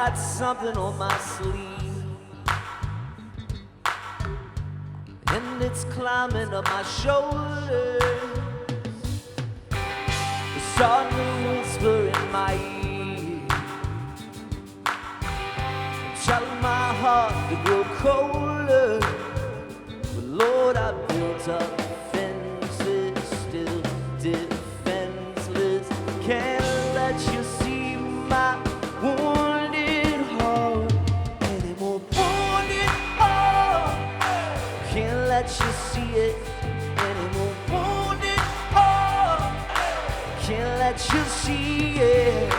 got something on my sleeve, and it's climbing up my shoulders. It's starting to whisper in my ear, telling my heart to grow colder. But Lord, I built up fences, still defenseless. Can't let you see my wounded heart anymore. Wounded heart, can't let you see it anymore. Wounded heart, can't let you see it.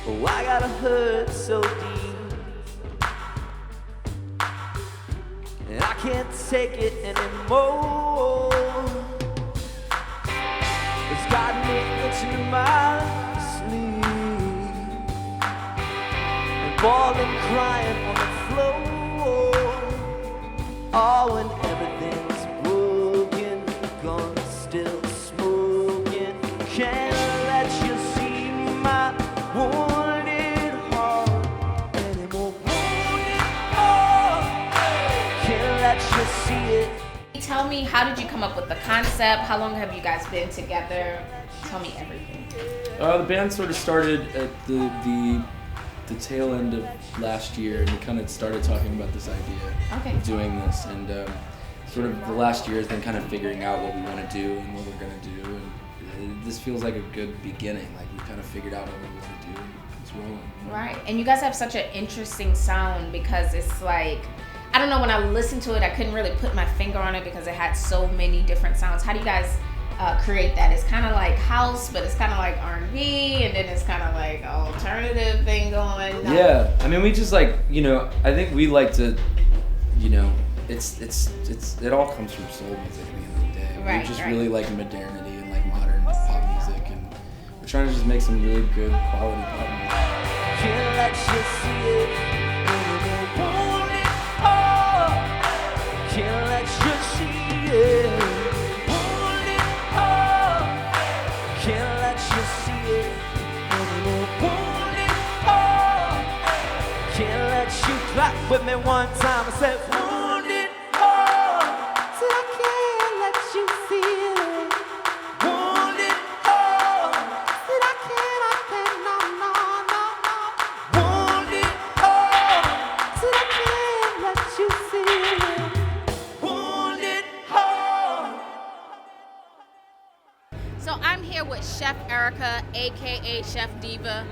Oh, I got a hurt so deep, and I can't take it anymore. It's got me itching in my sleep, and bawling, crying on the floor. Oh, when everything's broken, guns still smoking. Can't let you see my wounded heart anymore. Wounded heart, can't let you see it. Tell me, how did you come up with the concept? How long have you guys been together? Tell me everything. The band sort of started at the tail end of last year, and we kind of started talking about this idea of doing this, and sort of the last year has been kind of figuring out what we want to do and what we're going to do, and this feels like a good beginning. Like we kind of figured out what we want to do, and it's rolling. Right, and you guys have such an interesting sound because it's like, I don't know, when I listened to it, I couldn't really put my finger on it because it had so many different sounds. How do you guys create that? It's kind of like house, but it's kind of like R&B, and then it's kind of like alternative thing going. Yeah, I mean, we just like, I think we like to, it all comes from soul music at the end of the day. Right, we just really like modernity and like modern pop music, and we're trying to just make some really good quality pop music. Can't let you see it anymore. Wounded heart, can't let you see it. Wounded heart, can't let you see it anymore. Wounded heart, can't let you clap with me one time. I said, wounded heart, said I can't let you feel it. Wounded heart, said I can't, no, no, no, no. Wounded heart, said I can't let you feel it. Wounded heart. So I'm here with Chef Erica, aka Chef Diva.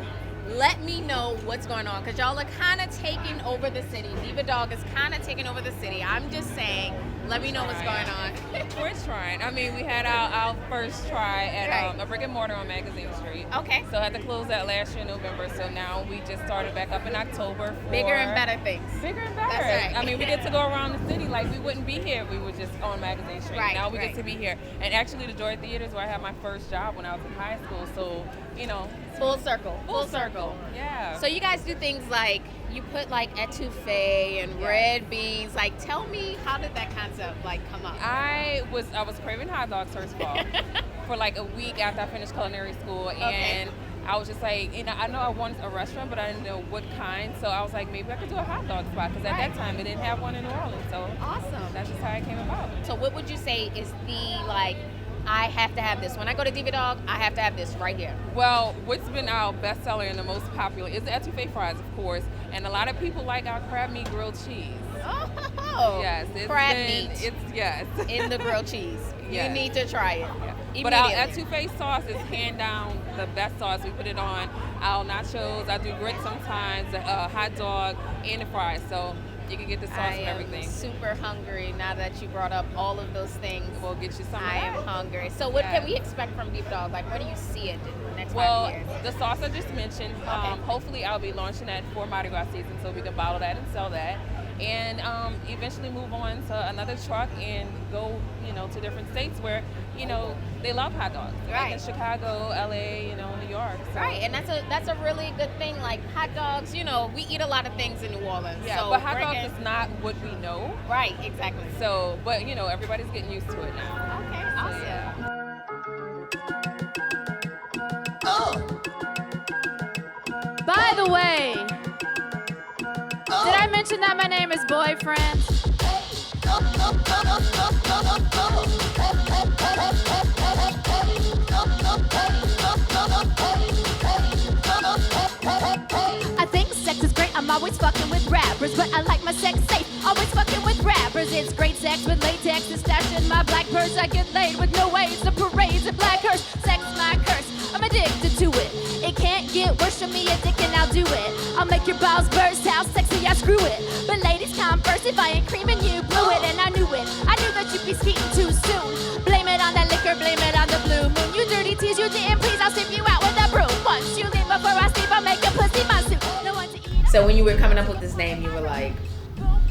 Let me know what's going on, because y'all are kind of taking over the city. Diva Dog is kind of taking over the city. I'm just saying, let me know what's going on. We're trying. I mean, we had our first try at a brick and mortar on Magazine Street. Okay. So I had to close that last year in November. So now we just started back up in October. Bigger and better things. Bigger and better. That's right. I mean, we get to go around the city like we wouldn't be here if we were just on Magazine Street. Right, Now we right. get to be here. And actually, the Joy Theater is where I had my first job when I was in high school. So, Full circle. Full circle. Yeah. So you guys do things like, you put like etouffee and red beans. Like, tell me, how did that concept come up? I was craving hot dogs, first of all, for like a week after I finished culinary school, and I was just like, I know I wanted a restaurant, but I didn't know what kind, so I was like, maybe I could do a hot dog spot, because at that time they didn't have one in New Orleans, so Awesome. that's just how it came about. So what would you say is the, I have to have this. When I go to Diva Dog, I have to have this right here. Well, what's been our best seller and the most popular is the etouffee fries, of course, and a lot of people like our crab meat grilled cheese. Oh, Yes, crab meat yes. in the grilled cheese. Yes. You need to try it. Yeah. But our etouffee sauce is hand down the best sauce. We put it on our nachos. I do grits sometimes, hot dog, and the fries. So you can get the sauce and everything. I am super hungry now that you brought up all of those things. We'll get you some. I am hungry. So what can we expect from Diva Dog? Like, where do you see it in the next 5 years? The sauce I just mentioned. Hopefully I'll be launching that for Mardi Gras season, so we can bottle that and sell that. and eventually move on to another truck and go, to different states where, they love hot dogs. Right. Like in Chicago, LA, New York. So. Right, and that's a really good thing. Like hot dogs, we eat a lot of things in New Orleans. Yeah, so but hot dogs is not what we know. Right, exactly. So, but everybody's getting used to it now. Okay, awesome. Yeah. By the way, did I mention that my name is Boyfriend? I think sex is great, I'm always fucking with rappers, but I like my sex safe, always fucking with rappers. It's great sex with latex and stashed in my black purse. I get laid with no waves of parades and black hearse. Sex my curse, I'm addicted to it. It can't get worse, show me a dick and I'll do it. I'll make your balls burst, how sexy I screw it. But ladies come first, if I ain't creaming you blew it. And I knew it, I knew that you'd be skating too soon. Blame it on that liquor, blame it on the blue moon. You dirty tease, you didn't please, I'll sweep you out with a broom. Once you leave before I sleep, I'll make your pussy my suit. No one to eat. So when you were coming up with this name, you were like,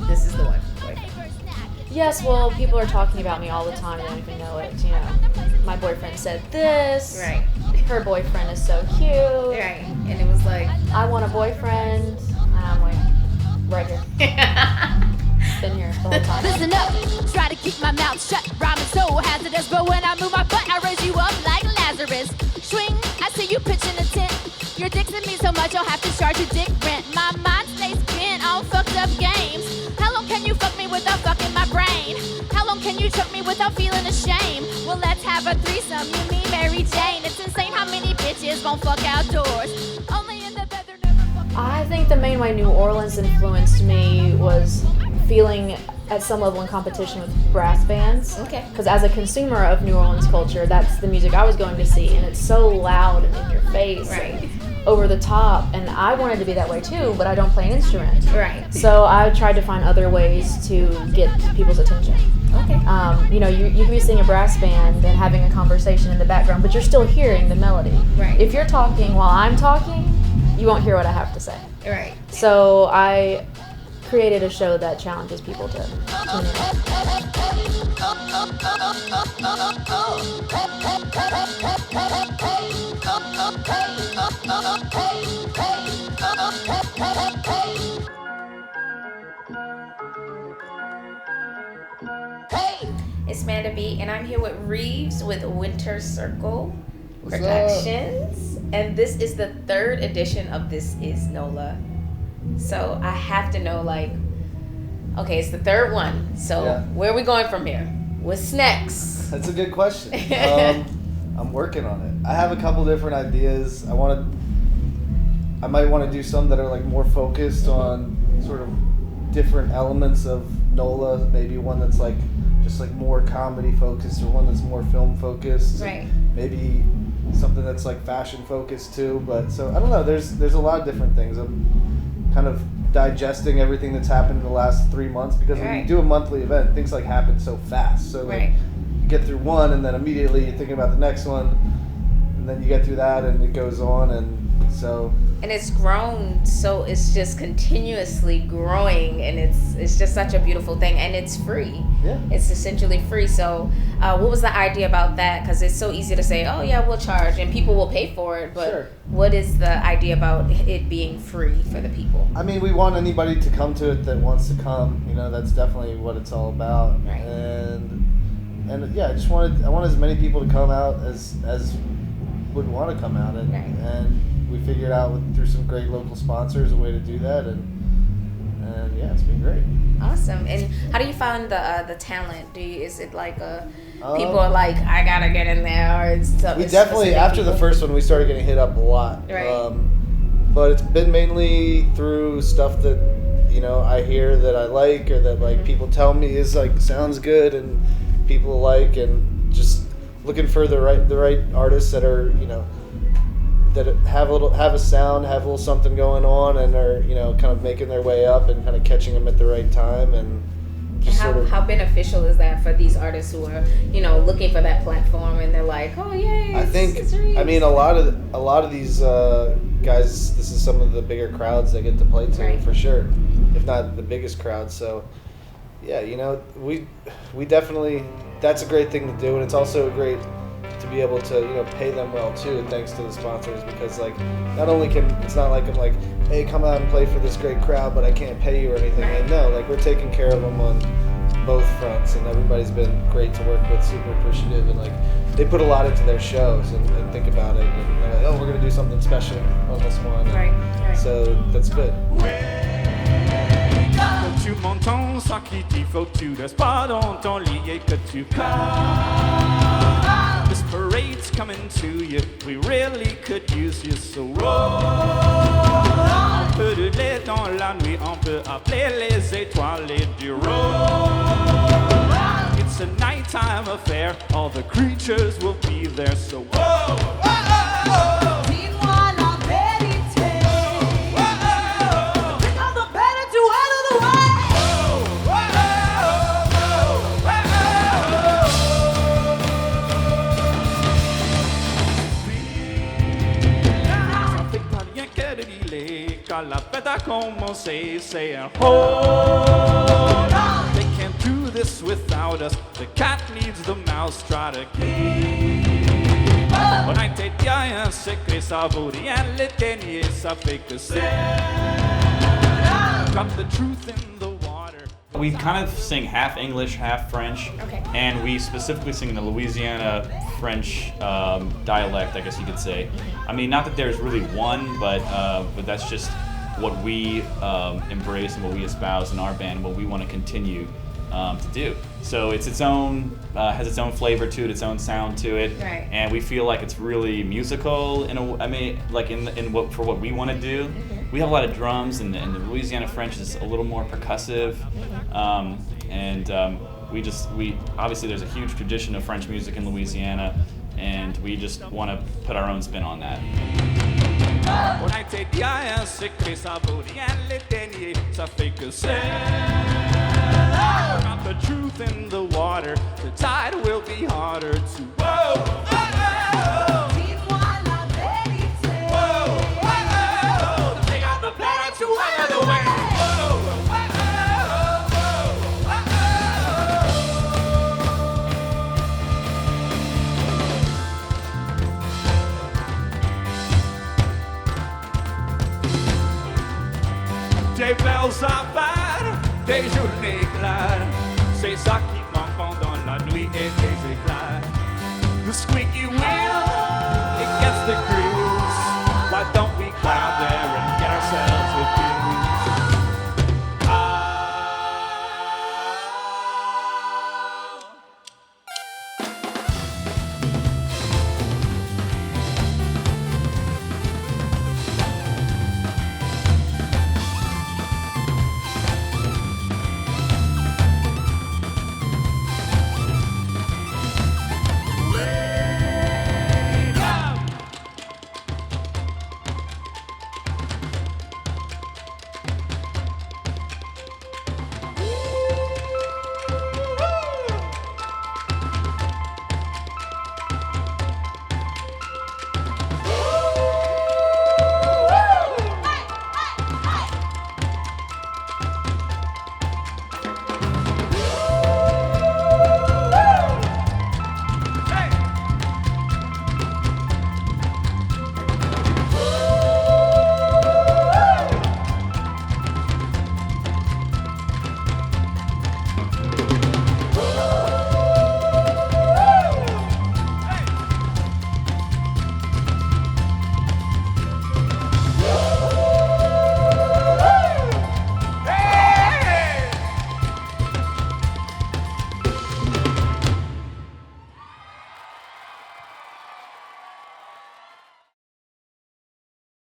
this is the one. Yes, well, people are talking about me all the time. They don't even know it. My boyfriend said this. Right. Her boyfriend is so cute. Right. And it was like, I want a boyfriend. And I'm like, right here. Been here the whole time. Listen up, try to keep my mouth shut. Rhyming so hazardous, but when I move my butt, I raise you up like Lazarus. Swing, I see you pitching a tent. Your dick's in me so much, I'll have to charge your dick rent. My mind stays bent on fucked up games. How long can you fuck me without fucking my brain? How long can you choke me without feeling ashamed? Well, let's have a threesome, you mean Mary Jane. It's insane how many bitches won't fuck outdoors. Only in the bed, they're never fucking. I think the main way New Orleans influenced me was feeling at some level in competition with brass bands. Okay. Because as a consumer of New Orleans culture, that's the music I was going to see, and it's so loud and in your face, Right. over the top, and I wanted to be that way too, but I don't play an instrument. Right. So I tried to find other ways to get people's attention. Okay. You can be singing a brass band and having a conversation in the background, but you're still hearing the melody. Right. If you're talking while I'm talking, you won't hear what I have to say. Right. So I created a show that challenges people to tune in. It's Manda B, and I'm here with Reeves with Winter Circle What's Productions. And this is the 3rd edition of This Is Nola. So I have to know, okay, it's the 3rd one. So Yeah. where are we going from here? What's next? That's a good question. I'm working on it. I have a couple different ideas. I might want to do some that are more focused on sort of different elements of NOLA. Maybe one that's just more comedy focused, or one that's more film focused. Right. Maybe something that's fashion focused too. But so I don't know. There's a lot of different things. I'm kind of digesting everything that's happened in the last 3 months, because when Right. you do a monthly event, things happen so fast. So Right. you get through one, and then immediately you're thinking about the next one, and then you get through that, and it goes on, and so. And it's grown, so it's just continuously growing, and it's just such a beautiful thing, and it's free. Yeah. It's essentially free. So what was the idea about that? Because it's so easy to say, oh yeah, we'll charge, and people will pay for it, but Sure. what is the idea about it being free for the people? I mean, we want anybody to come to it that wants to come. That's definitely what it's all about. Right. And yeah, I want as many people to come out as would want to come out, and Right. and we figured out through some great local sponsors a way to do that, and yeah, it's been great. Awesome. And how do you find the talent? Is it people are like, I gotta get in there, or it's We definitely, after the first one, we started getting hit up a lot. Right. But it's been mainly through stuff that I hear that I like, or that people tell me is sounds good and people like, and just looking for the right artists that are that have a sound, have a little something going on, and are kind of making their way up, and kind of catching them at the right time, and just And how beneficial is that for these artists who are looking for that platform, and they're like, oh yay, I think it's Reeves. a lot of these guys, this is some of the bigger crowds they get to play to, Right. for sure, if not the biggest crowd. So, yeah, you know, we definitely, that's a great thing to do, and it's also great to be able to, you know, pay them well too, thanks to the sponsors, because like, not only can, it's not like I'm like, hey, come out and play for this great crowd, but I can't pay you or anything. Right. Like, no, like, we're taking care of them on both fronts, and everybody's been great to work with, super appreciative, and like, they put a lot into their shows and think about it, and they're like, oh, we're gonna do something special on this one. And Right. so that's good. Que tu montes ton sang qui dit faut que tu restes pas dans ton lit et que tu pleures. This parade's coming to you, we really could use you, so roll. Un peu de lait dans la nuit, on peut appeler les étoiles et du roll. It's a nighttime affair, all the creatures will be there, so whoa. Dis-moi la vérité. I'm the better to out of the way. Ça fait pas rien que de dealer, quand la fête a commencé, c'est un hold. They can't do this without us, the cat needs the mouse, try to keep. Honnêteté, y'a un secret, ça vaut rien, le dernier, ça fait que c'est. Got the truth in the water. We kind of sing half English, half French, Okay. and we specifically sing the Louisiana French dialect, I guess you could say. I mean, not that there's really one, but that's just what we embrace and what we espouse in our band, what we want to continue to do. So it's its own, has its own flavor to it, its own sound to it, Right. and we feel like it's really musical. Like in what for what we want to do. We have a lot of drums, and the Louisiana French is a little more percussive, we obviously there's a huge tradition of French music in Louisiana, and we just want to put our own spin on that. Honnêteté, y'a un secret, ça vaut rien, le dernier, ça fait que c'est. Got the truth in the water, the tide will be harder to. Whoa, Dis-moi la vérité. they got the planet to out of the way. Des belles affaires, des journées claires, c'est ça qui manque pendant la nuit et des